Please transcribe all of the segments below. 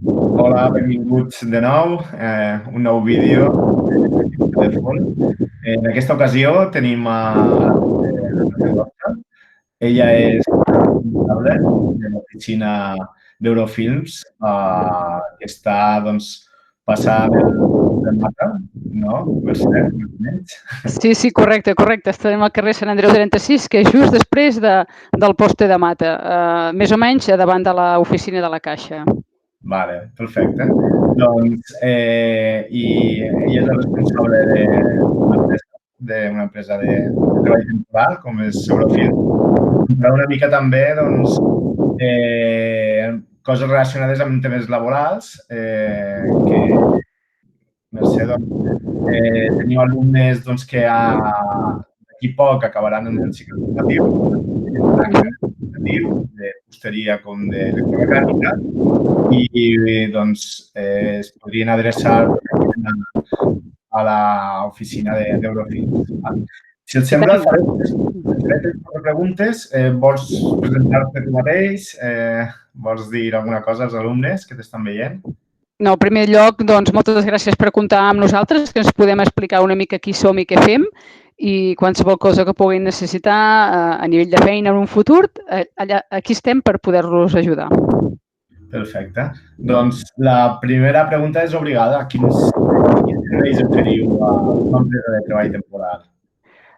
Hola, benvinguts de nou. Un nou vídeo de fons. En aquesta ocasió tenim a la Rosa. Ella és responsable de l'oficina d'Eurofilms, que està passant el mapa, no? Mercè, més o menys. Sí, correcte. Estarem al carrer Sant Andreu 36, que és just després del poste de Mata, més o menys davant de l'oficina de la Caixa. Vale, perfecte. Doncs, i ella és la responsable d'una empresa de treball temporal, com és Eurofilms. Una mica també, coses relacionades amb temes laborals, que Mercè, teniu alumnes que d'aquí poc acabaran en el cicle formatiu, de fusteria com d'electromecànica, i es podrien adreçar a l'oficina d'Eurofilms. Si et sembla, faré tres preguntes. Vols presentar-te tu mateix? Vols dir alguna cosa als alumnes que t'estan veient? No, en primer lloc, moltes gràcies per comptar amb nosaltres, que ens podem explicar una mica qui som i què fem, i qualsevol cosa que puguin necessitar a nivell de feina en un futur, aquí estem per poder-los ajudar. Perfecte. Doncs la primera pregunta és obligada. Quins serveis oferiu a una empresa de treball temporal?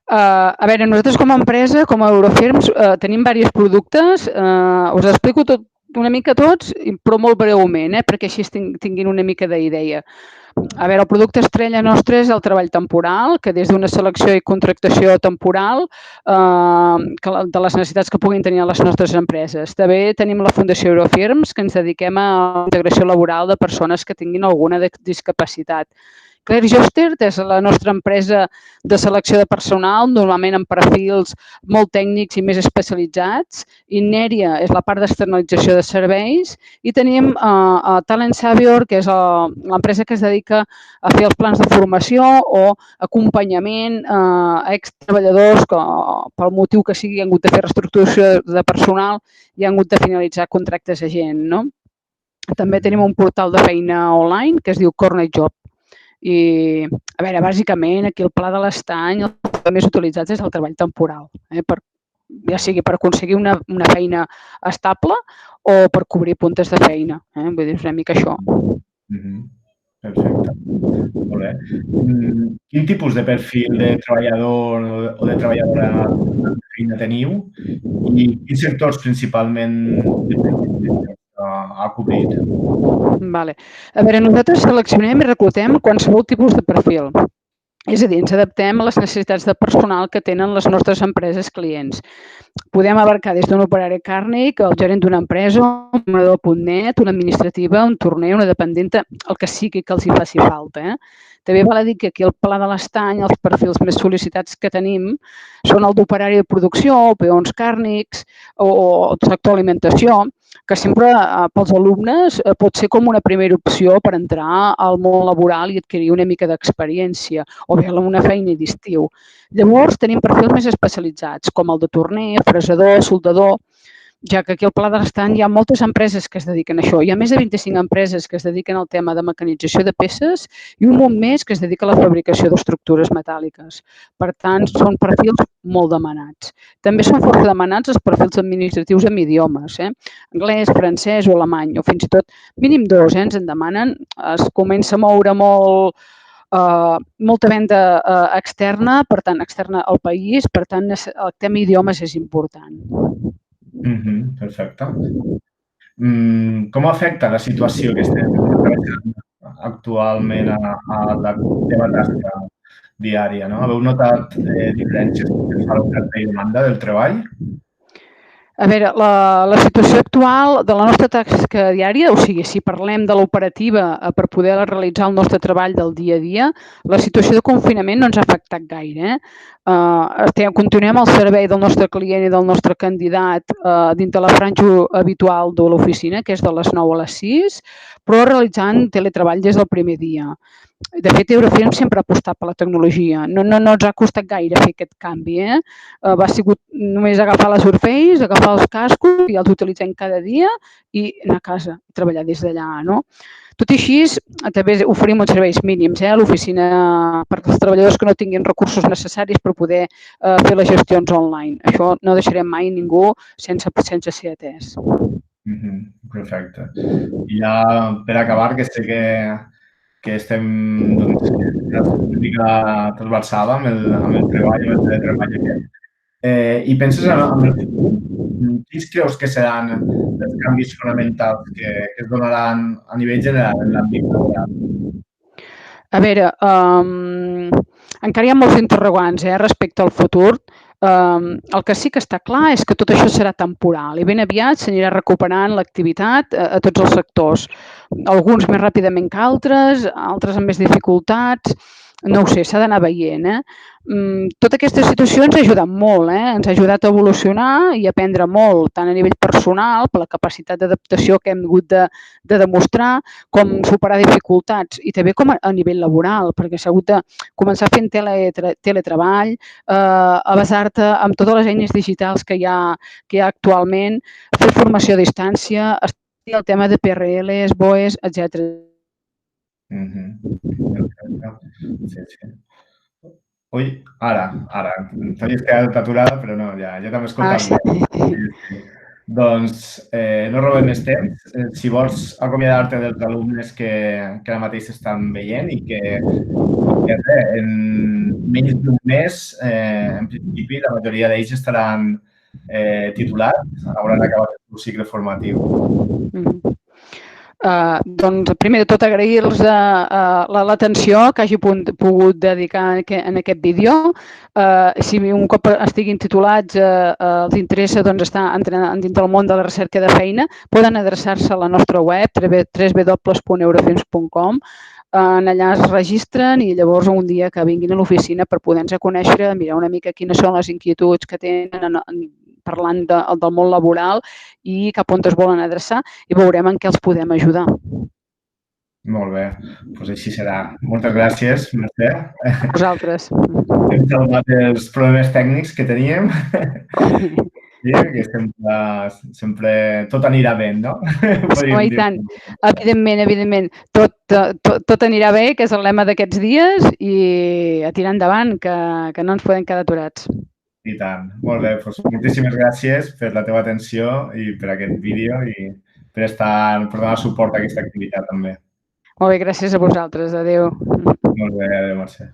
A veure, nosaltres com a empresa, com a Eurofilms, tenim diversos productes. Us explico una mica tots, però molt breument, perquè així tinguin una mica d'idea. A veure, el producte estrella nostre és el treball temporal, que des d'una selecció i contractació temporal de les necessitats que puguin tenir les nostres empreses. També tenim la Fundació Eurofilms, que ens dediquem a la integració laboral de persones que tinguin alguna discapacitat. Claire Joster és la nostra empresa de selecció de personal, normalment amb perfils molt tècnics i més especialitzats. Inneria és la part d'externalització de serveis. I tenim Talent Savior, que és l'empresa que es dedica a fer els plans de formació o acompanyament a extreballadors que, pel motiu que sigui, han hagut de fer reestructuració de personal i han hagut de finalitzar contractes a gent. També tenim un portal de feina online que es diu Corner Job. I, a veure, bàsicament, aquí el Pla de l'Estany, el més utilitzat és el treball temporal, ja sigui per aconseguir una feina estable o per cobrir puntes de feina. Vull dir, és una mica això. Perfecte. Molt bé. Quin tipus de perfil de treballador o de treballadora de feina teniu i quins sectors principalment ha cobrit? Vale. A veure, nosaltres seleccionem i reclutem qualsevol tipus de perfil. És a dir, ens adaptem a les necessitats de personal que tenen les nostres empreses clients. Podem abarcar des d'un operari càrnic, el gerent d'una empresa, un emprenedor.net, una administrativa, un torner, una dependenta, el que sigui que els hi faci falta. També val a dir que aquí al Pla de l'Estany els perfils més sol·licitats que tenim són el d'operari de producció, peons càrnics o sector alimentació, que sempre pels alumnes pot ser com una primera opció per entrar al món laboral i adquirir una mica d'experiència o bé una feina d'estiu. Llavors tenim perfils més especialitzats, com el de torner, fresador, soldador, ja que aquí al Pla de l'Estany hi ha moltes empreses que es dediquen a això. Hi ha més de 25 empreses que es dediquen al tema de mecanització de peces i un munt més que es dedica a la fabricació d'estructures metàl·liques. Per tant, són perfils molt demanats. També són força demanats els perfils administratius amb idiomes, anglès, francès o alemany, o fins i tot mínim 2, ens en demanen. Es comença a moure molta venda externa, per tant, externa al país, per tant, el tema idiomes és important. Perfecte. Com afecta la situació que estem actualment a la teva tasca diària? Heu notat diferències entre l'oferta i demanda del treball? A veure, la situació actual de la nostra tasca diària, o sigui, si parlem de l'operativa per poder realitzar el nostre treball del dia a dia, la situació de confinament no ens ha afectat gaire. Continuem al servei del nostre client i del nostre candidat dins de la franja habitual de l'oficina, que és de les 9 a les 6, però realitzant teletreball des del primer dia. De fet, Eurofilm sempre ha apostat per la tecnologia. No ens ha costat gaire fer aquest canvi. Va sigut només agafar la Surface, agafar els cascos i els utilitzem cada dia i anar a casa i treballar des d'allà, no? Tot i així, també oferim uns serveis mínims a l'oficina per als treballadors que no tinguin recursos necessaris per poder fer les gestions online. Això no deixarem mai ningú sense ser atès. Perfecte. I ja per acabar, que sé que estem una mica transversada amb el treball, amb el teletreball aquest. I penses en el futur, quins creus que seran els canvis fonamentals que es donaran a nivell general en l'àmbit laboral? A veure, encara hi ha molts interrogants respecte al futur. El que sí que està clar és que tot això serà temporal i ben aviat s'anirà recuperant l'activitat a tots els sectors. Alguns més ràpidament que altres amb més dificultats. No ho sé, s'ha d'anar veient. Tota aquesta situació ens ha ajudat molt, ens ha ajudat a evolucionar i a aprendre molt, tant a nivell personal, per la capacitat d'adaptació que hem hagut de demostrar, com superar dificultats, i també com a nivell laboral, perquè s'ha hagut de començar fent teletreball, a basar-te amb totes les eines digitals que hi ha actualment, fer formació a distància, el tema de PRLs, BOEs, etc. Sí. Ui, ara. T'havies quedat aturada, però no, ja t'hem escoltat bé. Doncs no robem més temps. Si vols acomiadar-te dels alumnes que ara mateix estan veient i que en menys d'un mes, en principi, la majoria d'ells estaran titulats, hauran acabat el seu cicle formatiu. Doncs, primer de tot, agrair-los l'atenció que hagi pogut dedicar en aquest vídeo. Si un cop estiguin titulats els interessa estar dins del món de la recerca de feina, poden adreçar-se a la nostra web, www.eurofilms.com. Allà es registren i llavors un dia que vinguin a l'oficina per poder-nos conèixer, mirar una mica quines són les inquietuds que tenen parlant del món laboral i cap on es volen adreçar i veurem en què els podem ajudar. Molt bé, doncs així serà. Moltes gràcies, Mercè. A vosaltres. Hem salvat els problemes tècnics que teníem. Sí, que sempre tot anirà bé, no? I tant. Evidentment. Tot anirà bé, que és el lema d'aquests dies, i a tirar endavant, que no ens podem quedar aturats. I tant. Molt bé, doncs moltíssimes gràcies per la teva atenció i per aquest vídeo i per donar suport a aquesta activitat també. Molt bé, gràcies a vosaltres. Adéu. Molt bé, adéu, Mercè.